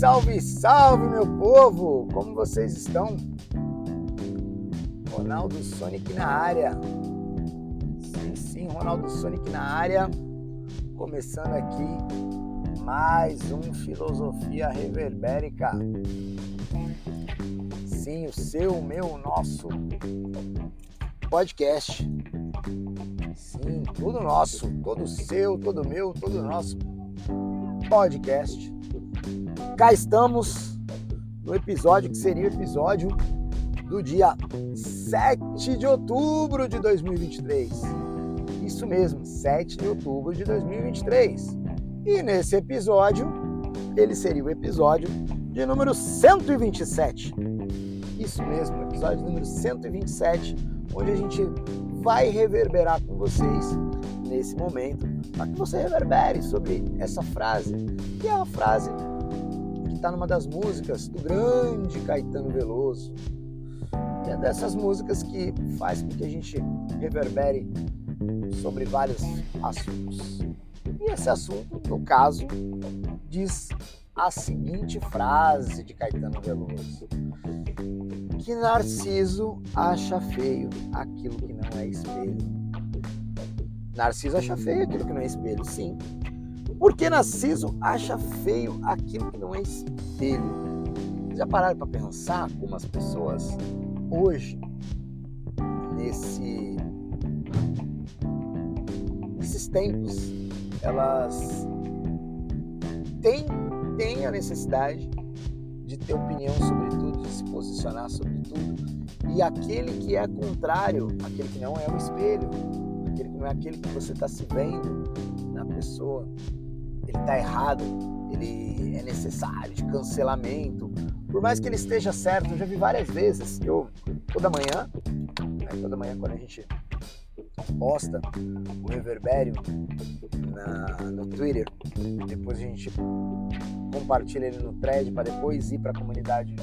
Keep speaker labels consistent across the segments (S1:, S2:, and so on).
S1: salve, salve, meu povo! Como vocês estão? Ronaldo Sonic na área. Sim, Ronaldo Sonic na área. Começando aqui mais um Filosofia Reverbérica. Sim, o seu, o meu, o nosso podcast. Sim, tudo nosso, todo seu, todo meu, todo nosso podcast. Cá estamos no episódio que seria o episódio do dia 7 de outubro de 2023. Isso mesmo, 7 de outubro de 2023. E nesse episódio, ele seria o episódio de número 127. Isso mesmo, episódio número 127, onde a gente vai reverberar com vocês nesse momento, para que você reverbere sobre essa frase, que é uma frase que está numa das músicas do grande Caetano Veloso, que é dessas músicas que faz com que a gente reverbere sobre vários assuntos. E esse assunto, no caso, diz a seguinte frase de Caetano Veloso: que Narciso acha feio aquilo que não é espelho. Narciso acha feio aquilo que não é espelho, sim. Porque Narciso acha feio aquilo que não é espelho. Já pararam para pensar como as pessoas hoje, nesses tempos, elas têm a necessidade de ter opinião sobre tudo, de se posicionar sobre tudo. E aquele que é contrário, aquele que não é o espelho, aquele que não é aquele que você está se vendo na pessoa, ele está errado, ele é necessário de cancelamento. Por mais que ele esteja certo, eu já vi várias vezes, toda manhã quando a gente posta o Reverbério no Twitter, depois a gente compartilha ele no thread para depois ir para a comunidade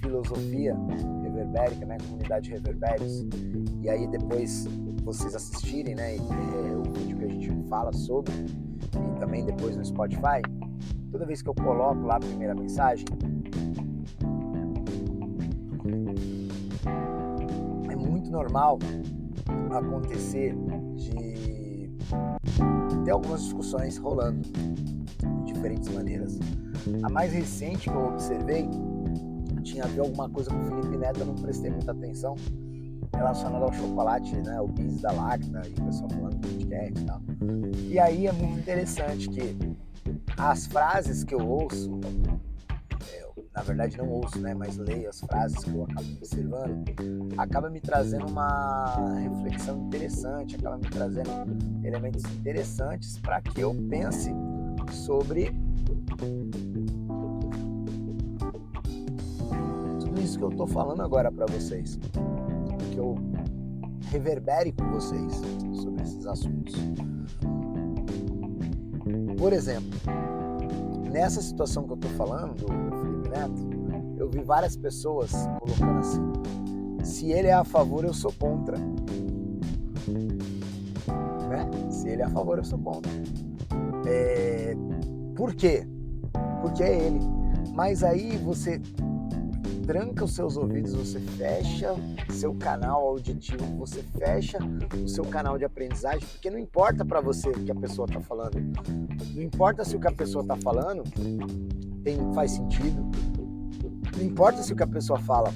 S1: Filosofia Reverbérica, né, comunidade Reverbérios, e aí depois vocês assistirem, né, o vídeo que a gente fala sobre, e também depois no Spotify. Toda vez que eu coloco lá a primeira mensagem, é muito normal acontecer de ter algumas discussões rolando de diferentes maneiras. A mais recente que eu observei tinha a ver alguma coisa com o Felipe Neto, eu não prestei muita atenção, relacionado ao chocolate, né, o bis da Lacta, e o pessoal falando do podcast e tal. E aí é muito interessante que as frases que eu ouço, na verdade não ouço, né, mas leio as frases que eu acabo observando, acaba me trazendo uma reflexão interessante, acaba me trazendo elementos interessantes para que eu pense sobre tudo isso que eu estou falando agora para vocês, que eu reverbere com vocês sobre esses assuntos. Por exemplo, nessa situação que eu estou falando do Felipe Neto, eu vi várias pessoas colocando assim: se ele é a favor, eu sou contra. Né? Se ele é a favor, eu sou contra. Por quê? Porque é ele. Mas aí você tranca os seus ouvidos, você fecha seu canal auditivo, você fecha o seu canal de aprendizagem, porque não importa para você o que a pessoa está falando. Não importa se o que a pessoa está falando faz sentido. Não importa se o que a pessoa fala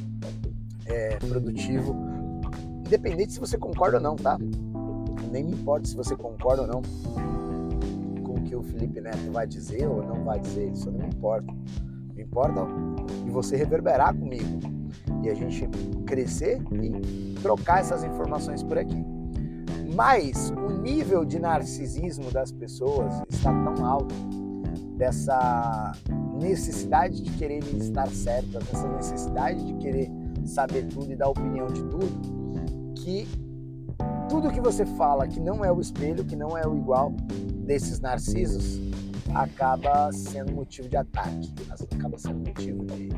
S1: é produtivo. Independente se você concorda ou não, tá? Nem me importa se você concorda ou não com o que o Felipe Neto vai dizer ou não vai dizer. Isso não me importa. Me importa de você reverberar comigo e a gente crescer e trocar essas informações por aqui. Mas o nível de narcisismo das pessoas está tão alto, dessa necessidade de querer estar certas, dessa necessidade de querer saber tudo e dar opinião de tudo, que tudo que você fala que não é o espelho, que não é o igual desses narcisos, acaba sendo motivo de ataque, acaba sendo motivo de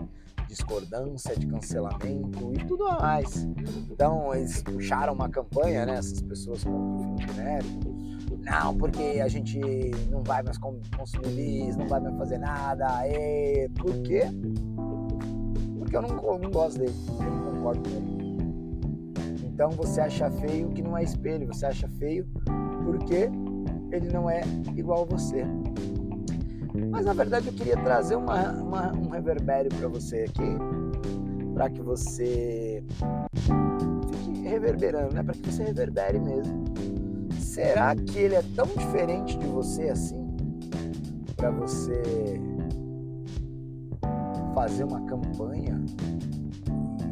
S1: discordância, de cancelamento e tudo mais. Então eles puxaram uma campanha, né, essas pessoas contra o Felipe Neto, Não, porque a gente não vai mais consumir bis, não vai mais fazer nada. Por quê? Porque eu não gosto dele, eu não concordo com ele. Então você acha feio o que não é espelho, você acha feio porque ele não é igual a você. Mas na verdade eu queria trazer um reverbério para você aqui, para que você fique reverberando, né? Para que você reverbere mesmo. Será que ele é tão diferente de você assim, para você fazer uma campanha,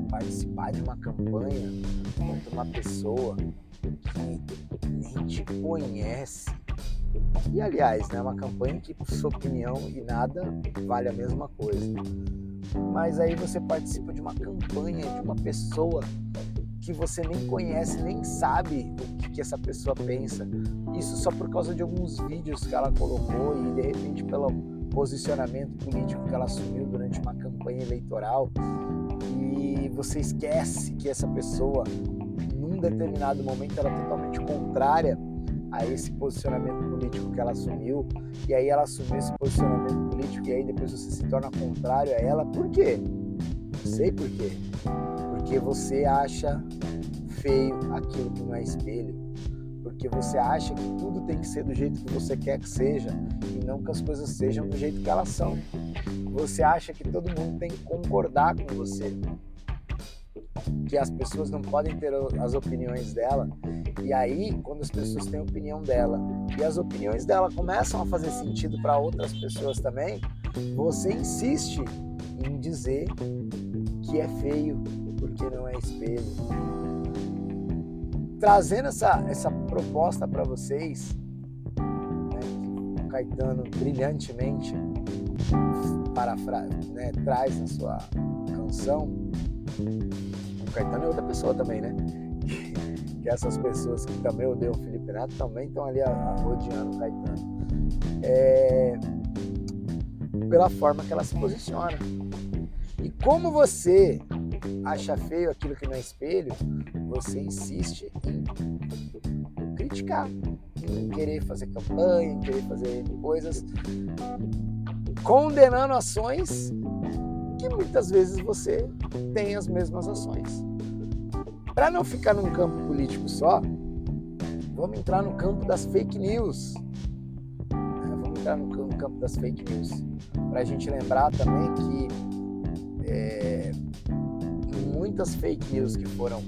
S1: participar de uma campanha contra uma pessoa que nem te conhece? E aliás, né, uma campanha que, por sua opinião e nada, vale a mesma coisa. Mas aí você participa de uma campanha de uma pessoa que você nem conhece, nem sabe o que essa pessoa pensa. Isso só por causa de alguns vídeos que ela colocou e de repente pelo posicionamento político que ela assumiu durante uma campanha eleitoral. E você esquece que essa pessoa, num determinado momento, era totalmente contrária a esse posicionamento político que ela assumiu, e aí ela assumiu esse posicionamento político e aí depois você se torna contrário a ela. Por quê? Não sei por quê. Porque você acha feio aquilo que não é espelho, porque você acha que tudo tem que ser do jeito que você quer que seja e não que as coisas sejam do jeito que elas são. Você acha que todo mundo tem que concordar com você, que as pessoas não podem ter as opiniões dela. E aí, quando as pessoas têm a opinião dela e as opiniões dela começam a fazer sentido para outras pessoas também, você insiste em dizer que é feio porque não é espelho. Trazendo essa proposta para vocês, né, que o Caetano brilhantemente traz na sua canção. O Caetano é outra pessoa também, né? Que essas pessoas que também odeiam o Felipe Neto também estão ali odiando o Caetano. Pela forma que ela se posiciona. E como você acha feio aquilo que não é espelho, você insiste em criticar, em querer fazer campanha, em querer fazer coisas, condenando ações que muitas vezes você tem as mesmas ações. Para não ficar num campo político só, vamos entrar no campo das fake news. Vamos entrar no campo das fake news. Para a gente lembrar também que muitas fake news que foram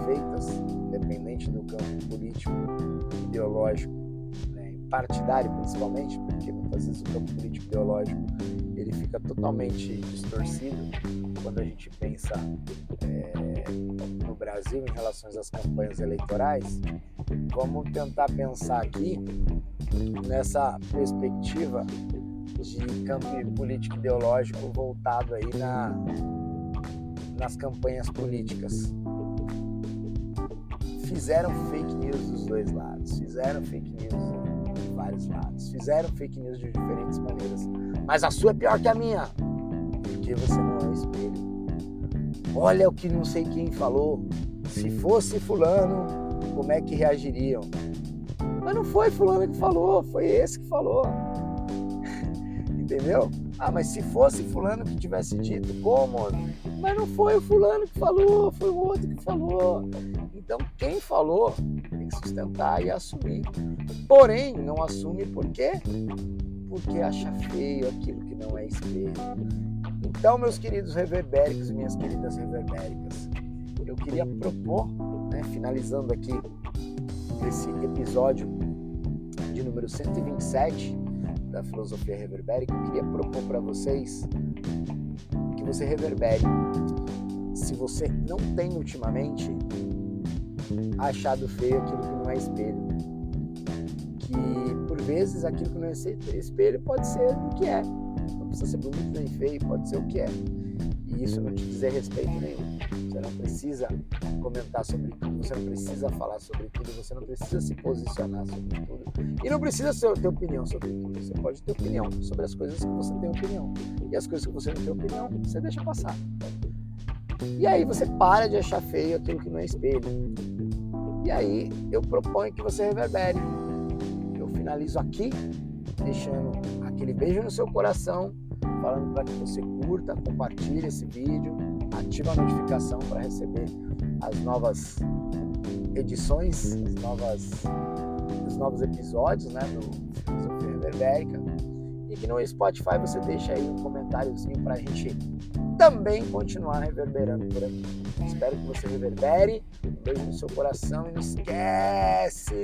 S1: feitas, independente do campo político, ideológico, né, partidário principalmente, porque muitas vezes o campo político ideológico ele fica totalmente distorcido quando a gente pensa no Brasil em relação às campanhas eleitorais. Vamos tentar pensar aqui nessa perspectiva de campo político ideológico voltado aí nas campanhas políticas. Fizeram fake news dos dois lados, fizeram fake news de vários lados, fizeram fake news de diferentes maneiras, mas a sua é pior que a minha, porque você não é o espelho. Olha o que não sei quem falou, se fosse fulano, como é que reagiriam? Mas não foi fulano que falou, foi esse que falou. Entendeu? Mas se fosse fulano que tivesse dito, como? Mas não foi o fulano que falou, foi o outro que falou. Então quem falou tem que sustentar e assumir. Porém, não assume por quê? Porque acha feio aquilo que não é espelho. Então, meus queridos reverbéricos e minhas queridas reverbéricas, eu queria propor, né, finalizando aqui esse episódio de número 127 da Filosofia Reverbérica, eu queria propor para vocês que você reverbere. Se você não tem ultimamente achado feio aquilo que não é espelho, que por vezes aquilo que não é espelho pode ser o que é, não precisa ser bonito nem feio, pode ser o que é, e isso não te dizer respeito nenhum. Você não precisa comentar sobre tudo, você não precisa falar sobre tudo, você não precisa se posicionar sobre tudo, e não precisa ter opinião sobre tudo. Você pode ter opinião sobre as coisas que você tem opinião, e as coisas que você não tem opinião, você deixa passar. E aí você para de achar feio aquilo que não é espelho. E aí eu proponho que você reverbere. finalizo aqui, deixando aquele beijo no seu coração, falando para que você curta, compartilhe esse vídeo, ativa a notificação para receber as novas edições, os novos episódios, né, do Filosofia Reverbérica. E que no Spotify você deixa aí um comentáriozinho para a gente também continuar reverberando por aqui. Espero que você reverbere. Um beijo no seu coração e não esquece!